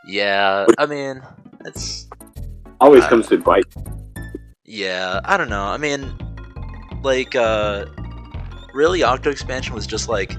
Yeah, I mean, it's Always uh, comes to bite. yeah, I don't know. I mean, like really Octo Expansion was just like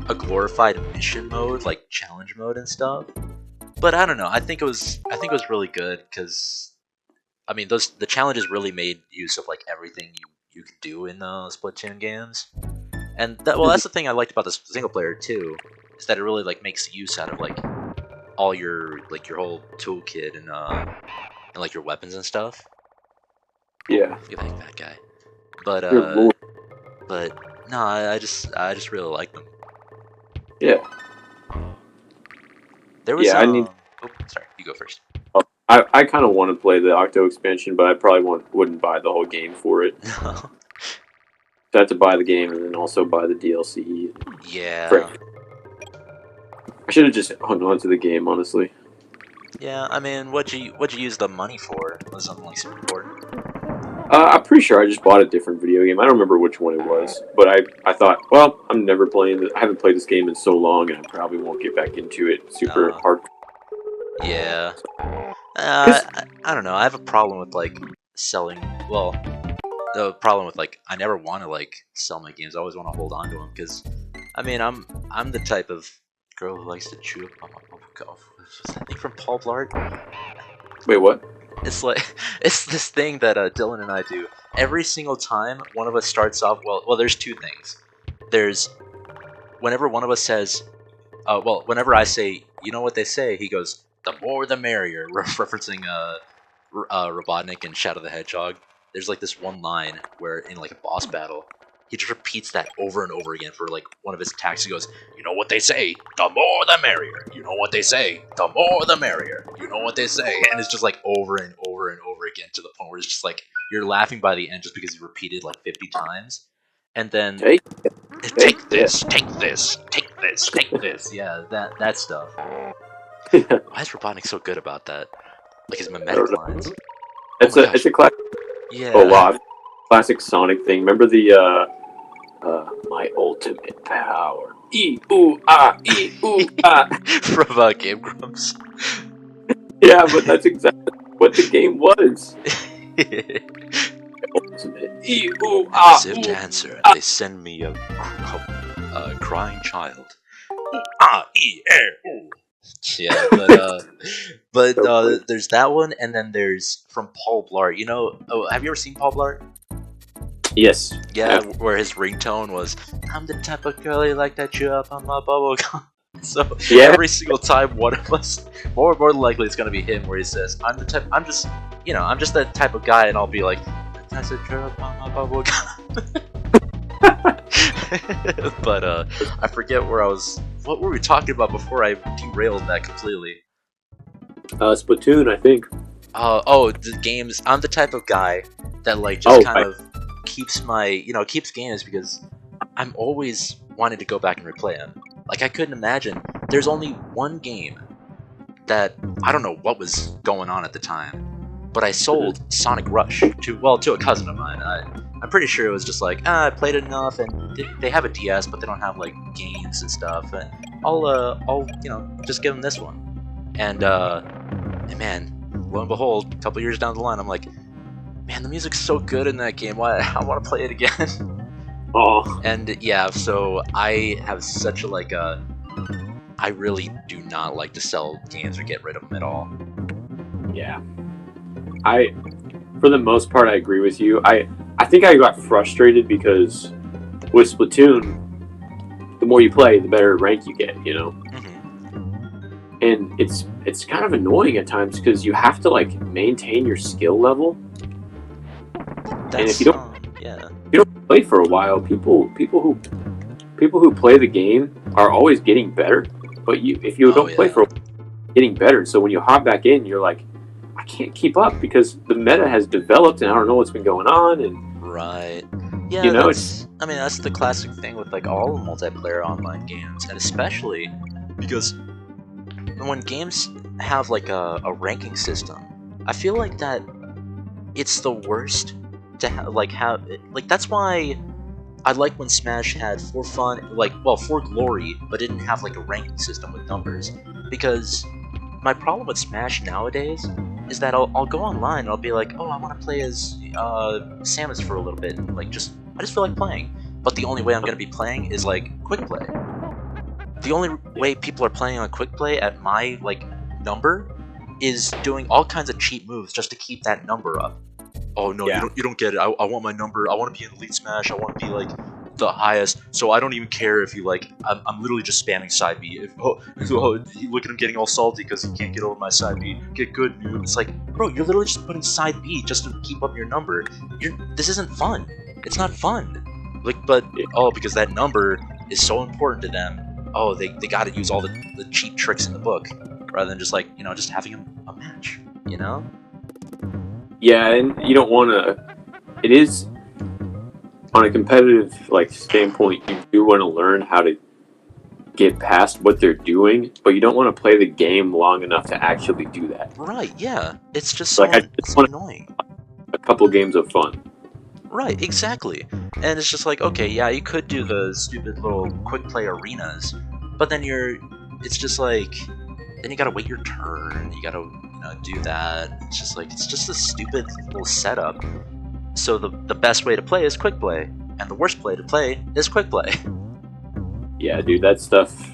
a glorified mission mode, like challenge mode and stuff. But I don't know. I think it was really good because I mean the challenges really made use of like everything you could do in the Splatoon games. And that's the thing I liked about the single player too, is that it really like makes use out of like all your whole toolkit and like your weapons and stuff. Yeah. Look at that guy. But Good lord. but no, I just really like them. Yeah. There was Yeah. I need. oh sorry, you go first. I kind of want to play the Octo expansion, but I probably wouldn't buy the whole game for it. No. So I have to buy the game and then also buy the DLC. Yeah. I should have just hung on to the game, honestly. Yeah, I mean, what'd you use the money for? Was something like super important? I'm pretty sure I just bought a different video game. I don't remember which one it was, but I thought, well, I'm never playing. I haven't played this game in so long, and I probably won't get back into it super hard. Yeah. I don't know. I have a problem with like selling. Well, the problem with like I never want to like sell my games. I always want to hold on to them because, I mean, I'm the type of girl who likes to chew up on my bubble. Was that thing from Paul Blart? Wait, what? It's like it's this thing that Dylan and I do every single time one of us starts off. Well, there's two things. There's whenever one of us says, whenever I say, you know what they say, he goes, the more the merrier, referencing Robotnik and Shadow the Hedgehog. There's like this one line where in like a boss battle, he just repeats that over and over again for like one of his attacks. He goes, you know what they say, the more the merrier. You know what they say, the more the merrier. You know what they say, and it's just like over and over and over again to the point where it's just like you're laughing by the end just because he repeated like 50 times, and then take this, take this, take this, take this. Yeah, that stuff. Why is Robotnik so good about that? Like his mimetic lines. It's a classic. Yeah. Oh wow, classic Sonic thing. Remember the my ultimate power. E ooh ah, e ooh ah. From Game Grumps. Yeah, but that's exactly what the game was. Ultimate e ooh ah. As if to answer, they send me a crying child. Ooh, ah, e, ooh. Yeah, but there's that one, and then there's from Paul Blart. You know, have you ever seen Paul Blart? Yes. Yeah, where his ringtone was, "I'm the type of girl you like that chew up on my bubble gum." So every single time one of us, more than likely it's gonna be him, where he says, I'm just that type of guy, and I'll be like, "I said chew up on my bubble gum." But I forget where I was. What were we talking about before I derailed that completely? Splatoon, I think. The games. I'm the type of guy that like just kind of keeps keeps games because I'm always wanting to go back and replay them. Like I couldn't imagine. There's only one game that I don't know what was going on at the time, but I sold Sonic Rush to a cousin of mine. I'm pretty sure it was just like, I played it enough, and they have a DS, but they don't have like games and stuff. And I'll just give them this one. And man, lo and behold, a couple years down the line, I'm like, man, the music's so good in that game. Why I want to play it again. Oh. And yeah, so I have such a I really do not like to sell games or get rid of them at all. Yeah. For the most part, I agree with you. I think I got frustrated because with Splatoon, the more you play, the better rank you get, you know? Mm-hmm. And it's kind of annoying at times because you have to like maintain your skill level. And if you don't play for a while, people who play the game are always getting better. But if you don't play for a while, getting better. So when you hop back in, you're like, I can't keep up because the meta has developed and I don't know what's been going on. And right, yeah, that's the classic thing with like all multiplayer online games, and especially because when games have like a ranking system, I feel like that it's the worst to have. That's why I like when Smash had for fun, like, well, for glory, but didn't have like a ranking system with numbers. Because my problem with Smash nowadays is that I'll go online and I'll be like, oh, I want to play as Samus for a little bit, and like I just feel like playing. But the only way I'm gonna be playing is like quick play. The only way people are playing on quick play at my like number is doing all kinds of cheap moves just to keep that number up. Oh no, you don't get it. I want my number. I want to be in Elite Smash. I want to be like the highest. So I don't even care if you like. I'm literally just spamming side B. Look at him getting all salty because he can't get over my side B. Get good, noob. It's like, bro, you're literally just putting side B just to keep up your number. This isn't fun. It's not fun. Like, but because that number is so important to them. Oh, they got to use all the cheap tricks in the book rather than just like just having a match. You know. Yeah, and you don't want to. It is on a competitive like standpoint. You do want to learn how to get past what they're doing, but you don't want to play the game long enough to actually do that. Right? Yeah, it's just like so annoying. A couple games of fun. Right, exactly. And it's just like, okay, yeah, you could do the stupid little quick play arenas, but then it's just like, then you gotta wait your turn. You gotta do that. It's just a stupid little setup. So the best way to play is quick play, and the worst way to play is quick play. Yeah, dude, that stuff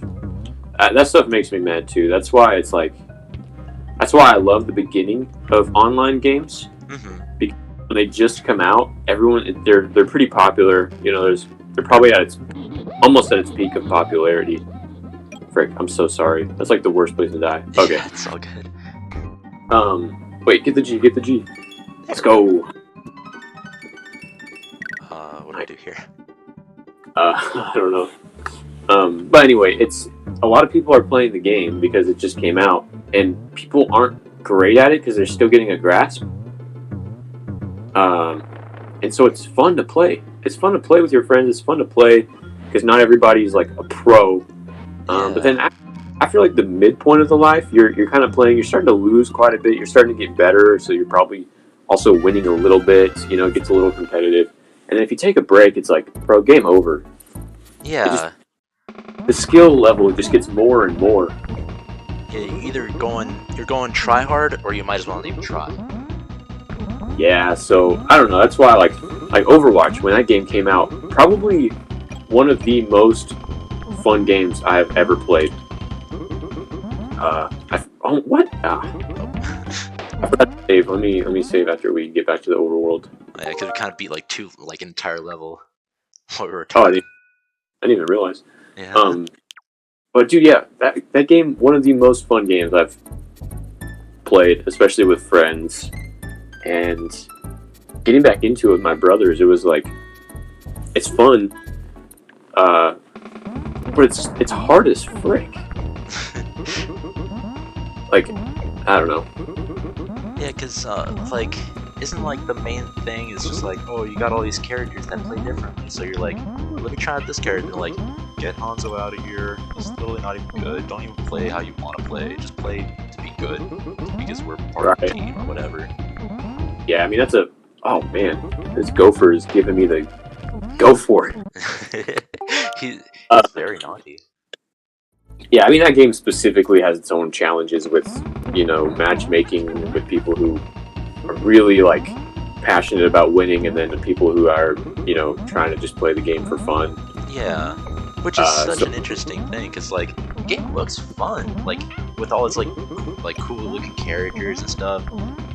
makes me mad too. That's why I love the beginning of online games. Mm-hmm. Because when they just come out, they're pretty popular. They're probably almost at its peak of popularity. Frick, I'm so sorry. That's like the worst place to die. Okay, yeah, it's all good. Wait, get the G. Let's go. What do I do here? I don't know. But anyway, it's a lot of people are playing the game because it just came out, and people aren't great at it because they're still getting a grasp. And so it's fun to play. It's fun to play with your friends. It's fun to play because not everybody's like a pro. But then after like the midpoint of the life, you're kind of playing. You're starting to lose quite a bit. You're starting to get better, so you're probably also winning a little bit. It gets a little competitive. And then if you take a break, it's like, bro, game over. Yeah. The skill level just gets more and more. Yeah, you're going try hard, or you might as well not even try. Yeah, so I don't know. That's why like Overwatch, when that game came out, probably one of the most fun games I have ever played. What? I forgot to save. Let me save after we get back to the overworld. I could have kind of beat like two entire level. What we were Oh, I talking. didn't even realize. Yeah. But dude, yeah, that game, one of the most fun games I've played, especially with friends, and getting back into it with my brothers, it was like, it's fun, but it's hard as frick. Like, I don't know. Yeah, because like, isn't like the main thing is just like, oh, you got all these characters that play differently, so you're like, let me try out this character. And like, get Hanzo out of here. He's literally not even good. Don't even play how you want to play. Just play to be good because we're part of the team or whatever. Yeah, I mean oh man, this gopher is giving me the go for it. He's very naughty. Yeah, I mean that game specifically has its own challenges with matchmaking with people who are really like passionate about winning, and then the people who are trying to just play the game for fun. Yeah, which is such an interesting thing because like the game looks fun, like with all its like cool looking characters and stuff.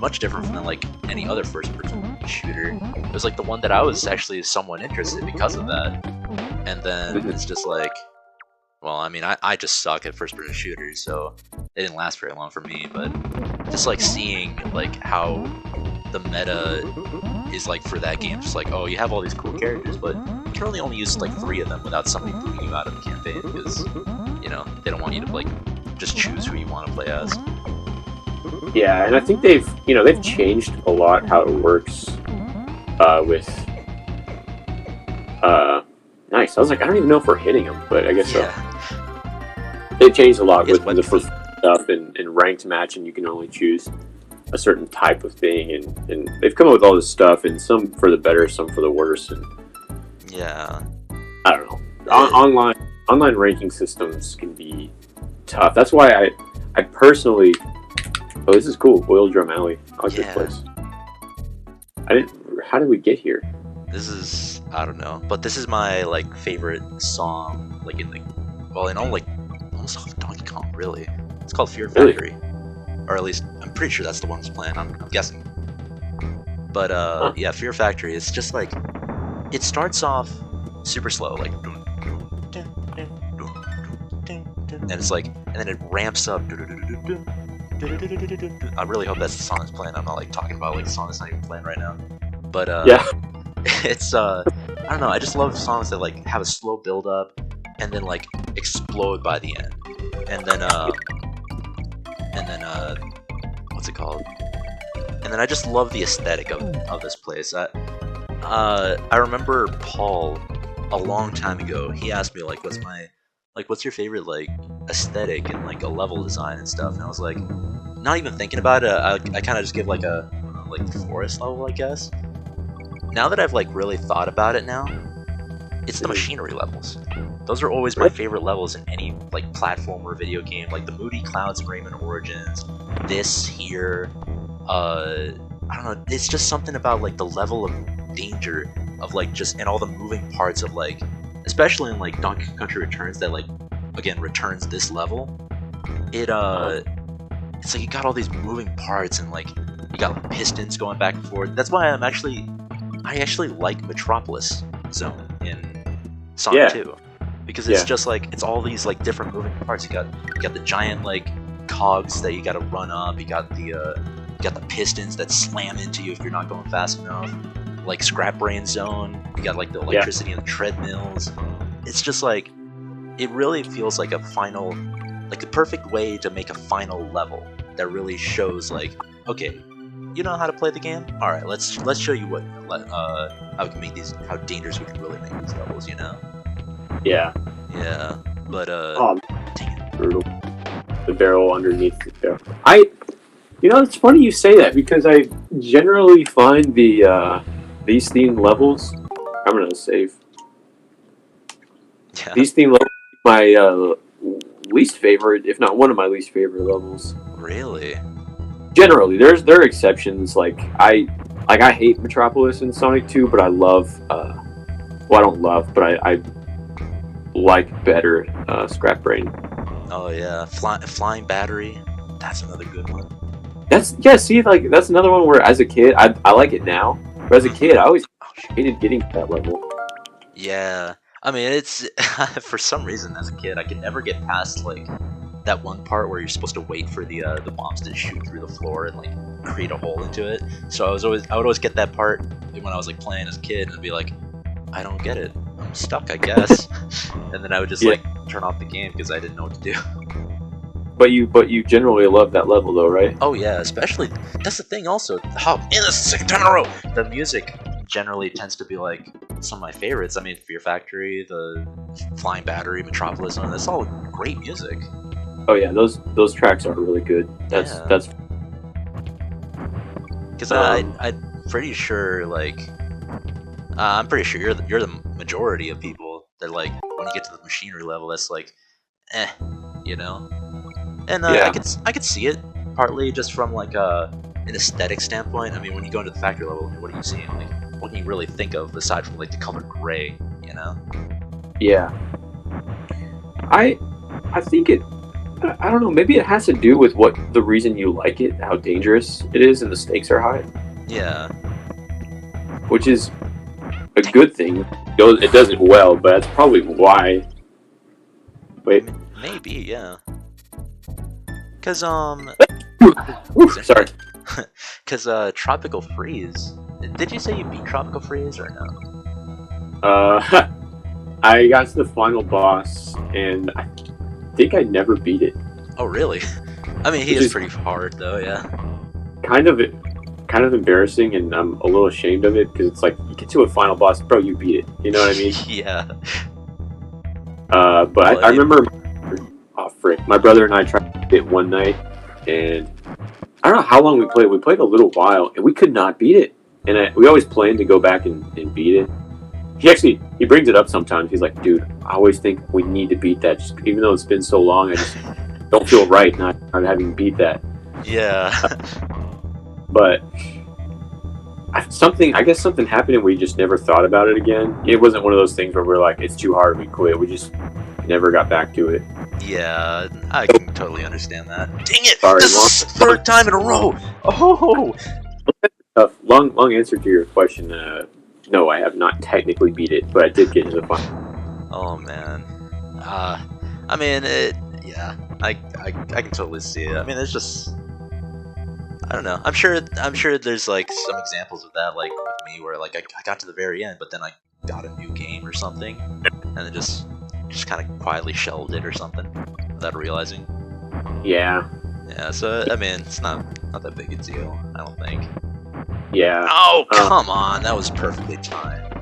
Much different from like any other first person shooter. It was like the one that I was actually somewhat interested in because of that, and then it's just like, well, I mean, I just suck at first person shooters, so it didn't last very long for me. But just like seeing like how the meta is like for that game, just like, oh, you have all these cool characters, but you can really only use like 3 of them without somebody booting you out of the campaign because they don't want you to like just choose who you want to play as. Yeah, and I think they've changed a lot how it works with nice. I was like, I don't even know if we're hitting them, but I guess so. They've changed a lot with the first stuff and ranked match, and you can only choose a certain type of thing, and they've come up with all this stuff, and some for the better, some for the worse. And Yeah. I don't know. Online ranking systems can be tough. That's why I personally. Oh, this is cool. Oil Drum Alley. I like this place. How did we get here? This is, I don't know, but this is my like favorite song, like in almost all of Donkey Kong, really. It's called Fear Factory, or at least I'm pretty sure that's the one that's playing. I'm guessing. But yeah, Fear Factory. It's just like it starts off super slow, like, and it's like, and then it ramps up. I really hope that's the song that's playing. I'm not like talking about like a song that's not even playing right now. But yeah. It's I don't know, I just love songs that like have a slow build up and then like explode by the end. And then what's it called? And then I just love the aesthetic of this place. I remember Paul a long time ago, he asked me like what's your favorite like aesthetic and like a level design and stuff, and I was like, not even thinking about it, I kind of just give like a like forest level, I guess. Now that I've like really thought about it now, it's the machinery levels. Those are always my favorite levels in any like platform or video game, like the Moody Clouds in Rayman Origins, this here, I don't know, it's just something about like the level of danger of like just, and all the moving parts of like, especially in like Donkey Kong Country Returns that like, again, returns this level, it's like you got all these moving parts and like, you got like pistons going back and forth. That's why I actually like Metropolis Zone in Sonic 2, because it's just like, it's all these like different moving parts. You got the giant like cogs that you got to run up. You got the pistons that slam into you if you're not going fast enough. Like Scrap Brain Zone. You got like the electricity and the treadmills. It's just like, it really feels like a final, like the perfect way to make a final level that really shows like, okay, you know how to play the game? All right, let's show you how we can make these, how dangerous we can really make these levels, you know? Yeah. Yeah, but dang it, brutal. The barrel underneath the barrel. It's funny you say that, because I generally find these themed levels. I'm gonna save. Yeah. These themed levels are my least favorite, if not one of my least favorite levels. Really? Generally, there are exceptions. Like I hate Metropolis in Sonic 2, but I love. Well, I don't love, but I like better Scrap Brain. Oh yeah, Flying Battery. That's another good one. See, like that's another one where as a kid I like it now, but as a kid I always hated getting to that level. Yeah, I mean it's for some reason as a kid I could never get past like that one part where you're supposed to wait for the bombs to shoot through the floor and like create a hole into it. So I would always get that part when I was like playing as a kid and be like, I don't get it, I'm stuck, I guess. And then I would just like turn off the game because I didn't know what to do. But you generally love that level though, right? Oh yeah, especially, that's the thing also. In the second time in a row, the music generally tends to be like some of my favorites. I mean, Fear Factory, the Flying Battery, Metropolis, and that's all great music. Oh yeah, those tracks are really good. That's because I'm pretty sure like I'm pretty sure you're the majority of people that like when you get to the machinery level, that's like, you know. And I could see it partly just from like an aesthetic standpoint. I mean, when you go into the factory level, what are you seeing? Like, what can you really think of aside from like the color gray? You know? Yeah. I think it. I don't know. Maybe it has to do with what the reason you like it, how dangerous it is, and the stakes are high. Yeah. Which is a good thing. It does it well, but that's probably why. Wait. Maybe, yeah. Cause sorry. Cause Tropical Freeze. Did you say you beat Tropical Freeze or no? I got to the final boss and I think I never beat it. Oh really? I mean, he is pretty hard though, yeah. Kind of embarrassing, and I'm a little ashamed of it because it's like you get to a final boss, bro, you beat it. You know what I mean? Yeah. But I remember. Oh frick! My brother and I tried to beat it one night, and I don't know how long we played. We played a little while, and we could not beat it. And we always planned to go back and beat it. he brings it up sometimes. He's like, dude, I always think we need to beat that, just, even though it's been so long. I just don't feel right not having beat that. Yeah. But I guess something happened and we just never thought about it again. It wasn't one of those things where we're like, it's too hard, we quit. We just never got back to it. Yeah, I can totally understand that. Dang it! Sorry, This is the third time in a row! Oh! Long answer to your question. No, I have not technically beat it, but I did get to the final. Oh man. I mean, yeah, I can totally see it. I mean, it's just, I don't know. I'm sure there's like some examples of that, like with me, where like I got to the very end, but then I got a new game or something, and then just kind of quietly shelved it or something without realizing. Yeah. Yeah. So I mean, it's not that big a deal, I don't think. Yeah. Oh, come on, that was perfectly timed.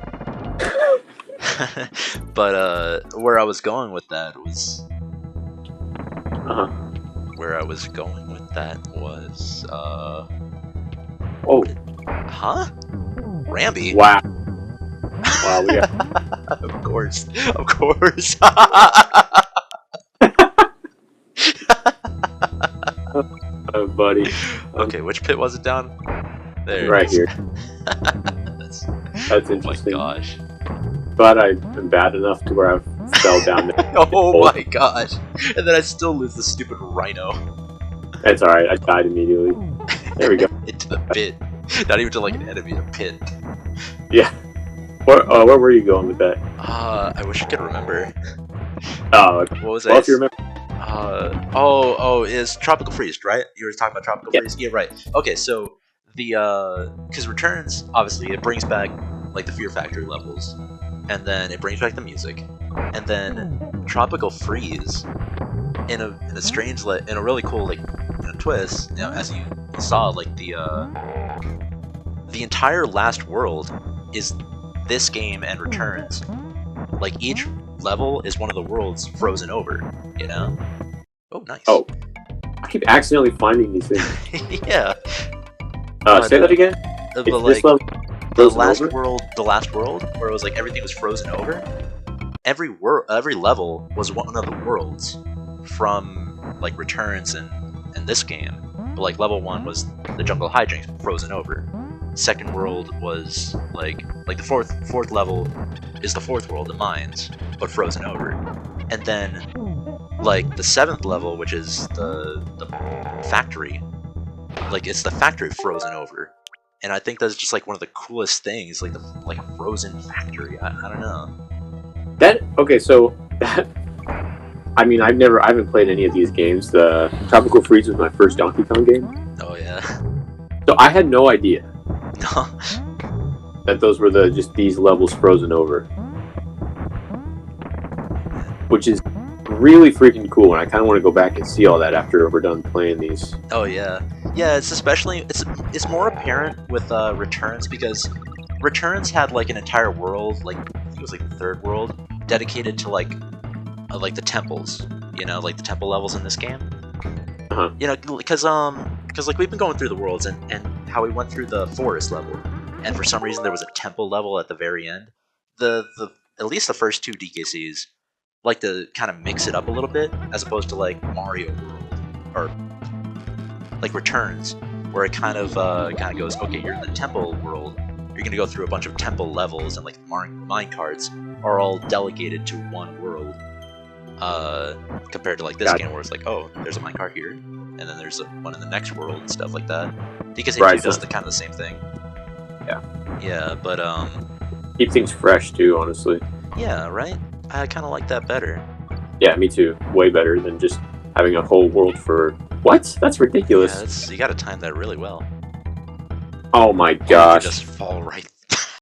But where I was going with that was. Where I was going with that was. Oh. Huh? Rambi? Wow. Wow, we got... Of course. Oh, buddy. Okay, which pit was it down? There. Right here. That's interesting. Oh my gosh. But I'm bad enough to where I fell down there. Oh my gosh. And then I still lose the stupid rhino. That's alright, I died immediately. There we go. Into the pit. Not even to like an enemy, a pit. Yeah. Where were you going with that? I wish I could remember. What was that? Well, if you remember. Is Tropical Freeze, right? You were talking about Tropical Freeze? Yeah, right. Okay, so because Returns, obviously, it brings back like the Fear Factory levels, and then it brings back the music, and then Tropical Freeze, in a strange, in a really cool twist, as you saw, like the entire last world is this game and Returns. Like each level is one of the worlds frozen over, Oh, nice. Oh, I keep accidentally finding these things. Yeah. Say that again. The last world, where it was like everything was frozen over. Every level was one of the worlds from like Returns and this game. But like level 1 was the jungle hijinks frozen over. Second world was like the fourth level is the fourth world, the mines, but frozen over. And then like the 7th level, which is the factory, like it's the factory frozen over. And I think that's just like one of the coolest things, like a frozen factory. I don't know. So that, I mean, I haven't played any of these games. The Tropical Freeze was my first Donkey Kong game. Oh yeah. So I had no idea that those were just these levels frozen over, which is really freaking cool, and I kind of want to go back and see all that after we're done playing these. Oh yeah, it's especially it's more apparent with Returns, because Returns had like an entire world, like I think it was like the 3rd world, dedicated to like the temples, like the temple levels in this game. Because like we've been going through the worlds and how we went through the forest level, and for some reason there was a temple level at the very end. The at least the first 2 DKCs like to kind of mix it up a little bit, as opposed to like Mario World or like Returns, where it kind of goes, okay, you're in the temple world, you're gonna go through a bunch of temple levels, and like mine carts are all delegated to one world. Compared to like this game, where it's like, oh, there's a minecart here, and then there's one in the next world and stuff like that. DKC does the kind of the same thing. Yeah, but keep things fresh too, honestly. Yeah, right. I kind of like that better. Yeah, me too. Way better than just having a whole world for what? That's ridiculous. Yeah, you got to time that really well. Oh my gosh! You just fall right